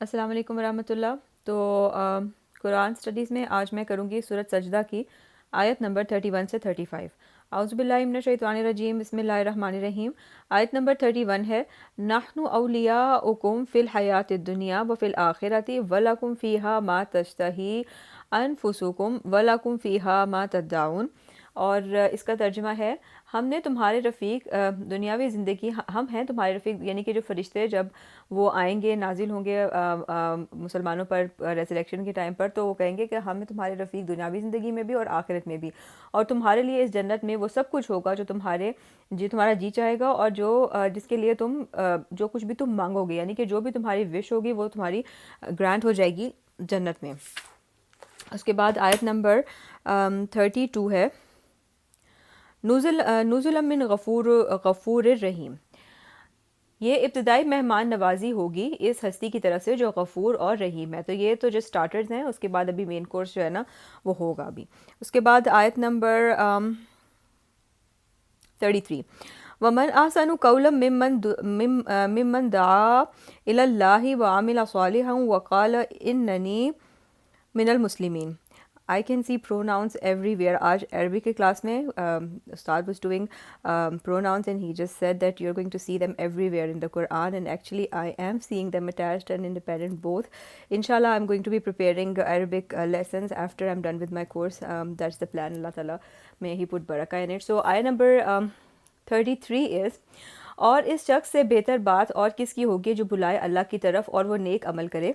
السلام علیکم ورحمۃ اللہ۔ تو قرآن اسٹڈیز میں آج میں کروں گی سورۃ سجدہ کی آیت نمبر 31 سے 35۔ اعوذ باللہ من الشیطان الرجیم، بسم اللہ الرحمن الرحیم۔ آیت نمبر 31 ہے، نحن اولیاؤکم فی الحیات الدنیا وفی الآخرۃ ولکم فیہا ما تشتہی انفسکم ولکم فیہا ما تدعون۔ اور اس کا ترجمہ ہے، ہم نے تمہارے رفیق دنیاوی زندگی، ہم ہیں تمہارے رفیق، یعنی کہ جو فرشتے جب وہ آئیں گے، نازل ہوں گے مسلمانوں پر ریزریکشن کے ٹائم پر، تو وہ کہیں گے کہ ہم تمہارے رفیق دنیاوی زندگی میں بھی اور آخرت میں بھی، اور تمہارے لیے اس جنت میں وہ سب کچھ ہوگا جو تمہارا جی چاہے گا، اور جو جس کے لیے تم جو کچھ بھی تم مانگو گے، یعنی کہ جو بھی تمہاری وش ہوگی وہ تمہاری گرانٹ ہو جائے گی جنت میں۔ اس کے بعد آیت نمبر 32 ہے، نزلا من غفور الرحیم۔ یہ ابتدائی مہمان نوازی ہوگی اس ہستی کی طرف سے جو غفور اور رحیم ہے۔ تو یہ تو جو سٹارٹرز ہیں، اس کے بعد ابھی مین کورس جو ہے نا وہ ہوگا ابھی۔ اس کے بعد آیت نمبر 33، وَمَنْ أَحْسَنُ قَوْلًا مِّمَّنْ دَعَا إِلَى اللَّهِ وَعَمِلَ صَالِحًا وَقَالَ إِنَّنِي مِنَ الْمُسْلِمِينَ۔ I can see pronouns everywhere۔ آج عربی کے کلاس میں استاد was doing pronouns and he just said that you're going to see them everywhere in the Quran, and actually I am seeing them attached and independent both. Inshallah I'm going to be preparing Arabic lessons after I'm done with my course. That's the plan. Allah Ta'ala may He put barakah in it. So ayah number 33 is، اور اس شخص سے بہتر بات اور کس کی ہوگی جو بلائے اللہ کی طرف اور وہ نیک عمل کرے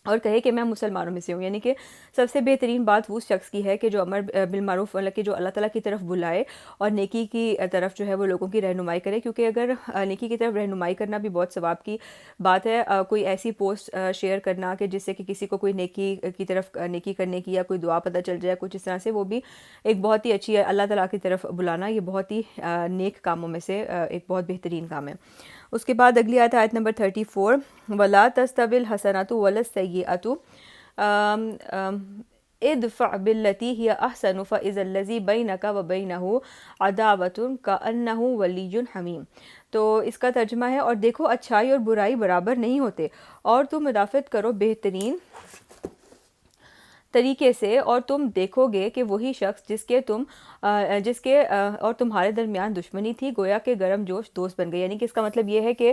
اور کہے کہ میں مسلمانوں میں سے ہوں۔ یعنی کہ سب سے بہترین بات وہ شخص کی ہے کہ جو امر بالمعروف، مطلب کہ جو اللہ تعالیٰ کی طرف بلائے اور نیکی کی طرف جو ہے وہ لوگوں کی رہنمائی کرے، کیونکہ اگر نیکی کی طرف رہنمائی کرنا بھی بہت ثواب کی بات ہے۔ کوئی ایسی پوسٹ شیئر کرنا کہ جس سے کہ کسی کو کوئی نیکی کی طرف نیکی کرنے کی یا کوئی دعا پتہ چل جائے کچھ اس طرح سے، وہ بھی ایک بہت ہی اچھی ہے۔ اللہ تعالیٰ کی طرف بلانا یہ بہت ہی نیک کاموں میں سے ایک بہت بہترین کام ہے۔ اس کے بعد اگلی آیت نمبر 34، وَلَا تَسْتَوِي الْحَسَنَةُ وَلَا السَّيِّئَةُ ادفع بالتي هي احسن فاذا الذي بينك وبينه عداوة كأنه ولي حميم۔ تو اس کا ترجمہ ہے، اور دیکھو اچھائی اور برائی برابر نہیں ہوتے، اور تم مدافعت کرو بہترین طریقے سے، اور تم دیکھو گے کہ وہی شخص جس کے اور تمہارے درمیان دشمنی تھی گویا کہ گرم جوش دوست بن گئے۔ یعنی کہ اس کا مطلب یہ ہے کہ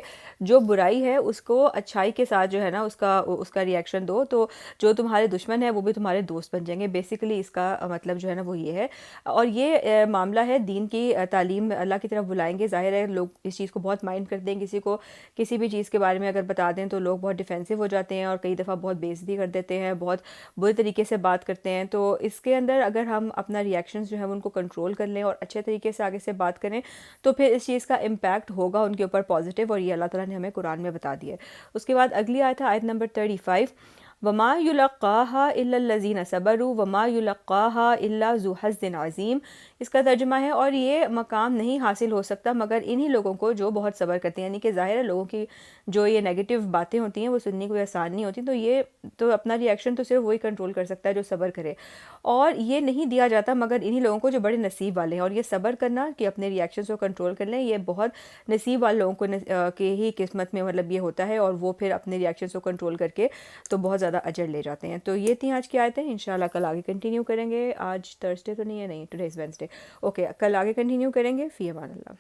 جو برائی ہے اس کو اچھائی کے ساتھ جو ہے نا اس کا ریئیکشن دو، تو جو تمہارے دشمن ہے وہ بھی تمہارے دوست بن جائیں گے۔ بیسیکلی اس کا مطلب جو ہے نا وہ یہ ہے، اور یہ معاملہ ہے دین کی تعلیم، اللہ کی طرف بلائیں گے۔ ظاہر ہے لوگ اس چیز کو بہت مائنڈ کرتے ہیں، کسی کو کسی بھی چیز کے بارے میں اگر بتا دیں تو لوگ بہت ڈیفینسو ہو جاتے ہیں اور کئی دفعہ بہت بے عزتی کر دیتے ہیں، بہت برے طریقے سے بات کرتے ہیں۔ تو اس کے اندر اگر ہم اپنا ریئیکشنز جو ہیں ان کو کنٹرول کر لیں اور اچھے طریقے سے آگے سے بات کریں تو پھر اس چیز کا امپیکٹ ہوگا ان کے اوپر پازیٹیو، اور یہ اللہ تعالیٰ نے ہمیں قرآن میں بتا دیا ہے۔ اس کے بعد اگلی آیت ہے آیت نمبر 35، وَمَا يُلَقَّاهَا إِلَّا الَّذِينَ صَبَرُوا وَمَا يُلَقَّاهَا إِلَّا ذُو حَظٍّ عَظِيمٍ۔ اس کا ترجمہ ہے، اور یہ مقام نہیں حاصل ہو سکتا مگر انہی لوگوں کو جو بہت صبر کرتے ہیں۔ یعنی کہ ظاہر ہے لوگوں کی جو یہ نیگیٹو باتیں ہوتی ہیں وہ سننی کوئی آسان نہیں ہوتی، تو یہ تو اپنا ریئیکشن تو صرف وہی کنٹرول کر سکتا ہے جو صبر کرے، اور یہ نہیں دیا جاتا مگر انہی لوگوں کو جو بڑے نصیب والے ہیں۔ اور یہ صبر کرنا کہ اپنے ریئیکشنز کو کنٹرول کر لیں، یہ بہت نصیب والے لوگوں کو کے ہی قسمت میں مطلب یہ ہوتا ہے، اور وہ پھر اپنے ریئیکشنز کو کنٹرول کر کے تو بہت زیادہ اجر لے جاتے ہیں۔ تو یہ تھیں آج کی آیتیں، انشاءاللہ کل آگے کنٹینیو کریں گے۔ آج تھرسڈے تو نہیں ہے، نہیں ٹوڈے از وینسڈے، اوکے، کل آگے کنٹینیو کریں گے۔ فی امان اللہ۔